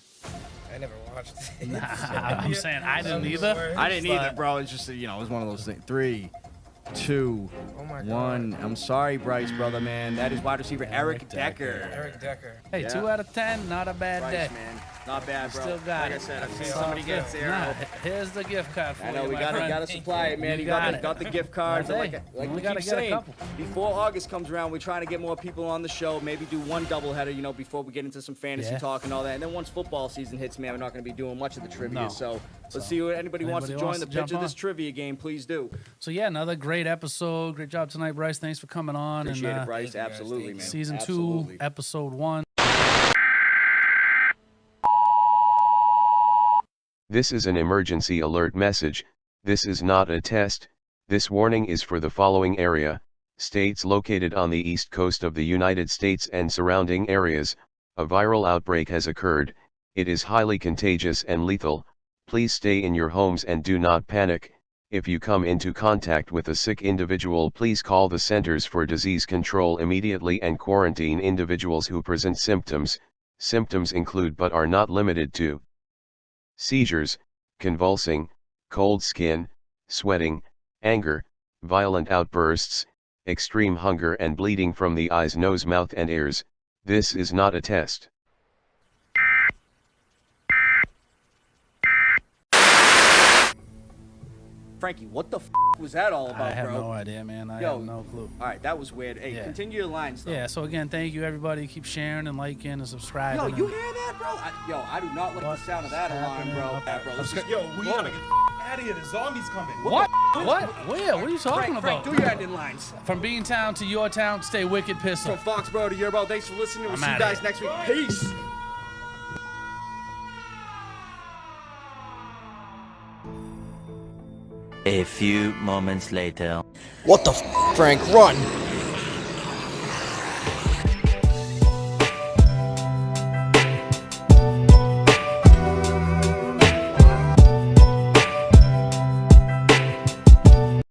[SPEAKER 7] I never watched it.
[SPEAKER 1] Nah, I'm saying I didn't either.
[SPEAKER 2] I didn't either, bro. It's just, you know, it was one of those things. 3, 2,
[SPEAKER 7] Oh my
[SPEAKER 2] 1.
[SPEAKER 7] God.
[SPEAKER 2] I'm sorry, Bryce, brother, man. That is wide receiver Eric Decker.
[SPEAKER 7] Eric Decker.
[SPEAKER 1] Hey,
[SPEAKER 2] Yeah.
[SPEAKER 1] 2 out of 10, not a bad
[SPEAKER 2] Bryce,
[SPEAKER 1] day.
[SPEAKER 2] man. Not bad, bro.
[SPEAKER 1] Still got
[SPEAKER 2] like
[SPEAKER 1] it.
[SPEAKER 2] I said, I see
[SPEAKER 7] Feel
[SPEAKER 2] somebody
[SPEAKER 7] it.
[SPEAKER 2] gets there.
[SPEAKER 1] Nah, here's the gift card for
[SPEAKER 2] I know
[SPEAKER 1] you,
[SPEAKER 2] we
[SPEAKER 1] my
[SPEAKER 2] gotta
[SPEAKER 1] friend.
[SPEAKER 2] supply it, man.
[SPEAKER 1] You
[SPEAKER 2] You
[SPEAKER 1] got it.
[SPEAKER 2] got the gift cards. And
[SPEAKER 1] Hey,
[SPEAKER 2] like
[SPEAKER 1] we
[SPEAKER 2] we
[SPEAKER 1] gotta
[SPEAKER 2] keep
[SPEAKER 1] get a
[SPEAKER 2] saying,
[SPEAKER 1] couple.
[SPEAKER 2] before August comes around, we're trying to get more people on the show. Maybe do one doubleheader, you know, before we get into some fantasy
[SPEAKER 1] Yeah.
[SPEAKER 2] talk and all that. And then once football season hits, man, we're not going to be doing much of the trivia.
[SPEAKER 1] No.
[SPEAKER 2] So let's see what anybody wants to
[SPEAKER 1] Anybody
[SPEAKER 2] join
[SPEAKER 1] wants
[SPEAKER 2] the
[SPEAKER 1] to
[SPEAKER 2] pitch
[SPEAKER 1] jump
[SPEAKER 2] of this
[SPEAKER 1] on?
[SPEAKER 2] trivia game. Please do.
[SPEAKER 1] So yeah, another great episode. Great job tonight, Bryce. Thanks for coming on.
[SPEAKER 2] Appreciate
[SPEAKER 1] and,
[SPEAKER 2] it, Bryce.
[SPEAKER 7] thank you, guys.
[SPEAKER 2] Absolutely,
[SPEAKER 7] Thank
[SPEAKER 2] man.
[SPEAKER 7] you.
[SPEAKER 1] Season
[SPEAKER 2] Absolutely.
[SPEAKER 1] 2, episode 1.
[SPEAKER 8] This is an emergency alert message. This is not a test. This warning is for the following area: states located on the east coast of the United States and surrounding areas. A viral outbreak has occurred. It is highly contagious and lethal. Please stay in your homes and do not panic. If you come into contact with a sick individual, please call the Centers for Disease Control immediately and quarantine individuals who present symptoms. Symptoms include but are not limited to seizures, convulsing, cold skin, sweating, anger, violent outbursts, extreme hunger and bleeding from the eyes, nose, mouth and ears. This is not a test.
[SPEAKER 2] Frankie, what the was that all about,
[SPEAKER 1] I have
[SPEAKER 2] bro?
[SPEAKER 1] no idea, man. I
[SPEAKER 2] Yo.
[SPEAKER 1] have no clue.
[SPEAKER 2] All right, that was weird. Hey,
[SPEAKER 1] Yeah.
[SPEAKER 2] continue your lines, though.
[SPEAKER 1] Yeah, so again, thank you, everybody. Keep sharing and liking and subscribing.
[SPEAKER 2] Yo,
[SPEAKER 1] and-
[SPEAKER 2] you hear that, bro? I do not like the
[SPEAKER 1] What's
[SPEAKER 2] sound of that alarm,
[SPEAKER 1] happening
[SPEAKER 2] bro.
[SPEAKER 1] up
[SPEAKER 2] Yeah, bro. Let's just,
[SPEAKER 6] Yo, we gotta get out of here. The zombies coming.
[SPEAKER 1] What? What? Where? What are you talking
[SPEAKER 2] Frank,
[SPEAKER 1] about?
[SPEAKER 2] do your ending lines.
[SPEAKER 1] From Bean Town to your town, stay wicked, Pissah.
[SPEAKER 2] From Foxboro to Euroball, thanks for listening. We'll
[SPEAKER 1] I'm
[SPEAKER 2] see you
[SPEAKER 1] outta
[SPEAKER 2] guys
[SPEAKER 1] here.
[SPEAKER 2] next week. Peace.
[SPEAKER 9] A few moments later.
[SPEAKER 10] What the Frank? Run!